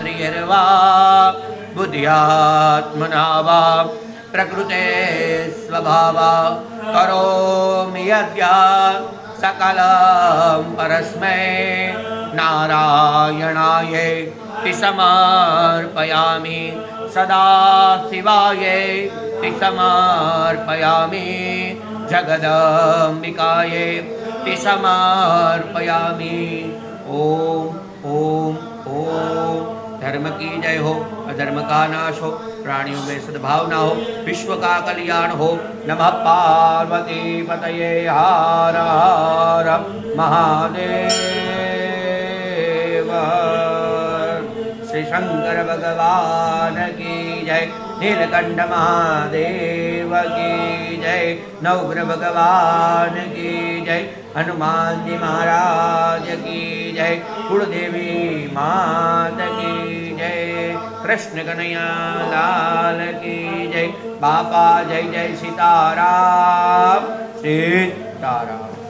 क्षत्रियर्वा बुद्ध्यात्मना वा प्रकृते स्वभावा करोमि यद्यत् सकलं परस्मै नारायणायेति समर्पयामि सदा शिवायेति समर्पयामि जगदम्बिकायेति समर्पयामि। ओम ओम ओम। धर्म की जय हो, अधर्म का नाश हो, प्राणियों में सद्भावना हो, विश्व का कल्याण हो। नमः पार्वती पतये हर हर महादेव। श्री शंकर भगवान की जय, नीलकंठ महादेव की जय, नवग्रह भगवान की जय, हनुमान जी महाराज की जय, कुलदेवी मात की जय, कृष्ण कन्हैया लाल की जय। बापा जय जय सीताराम सीताराम।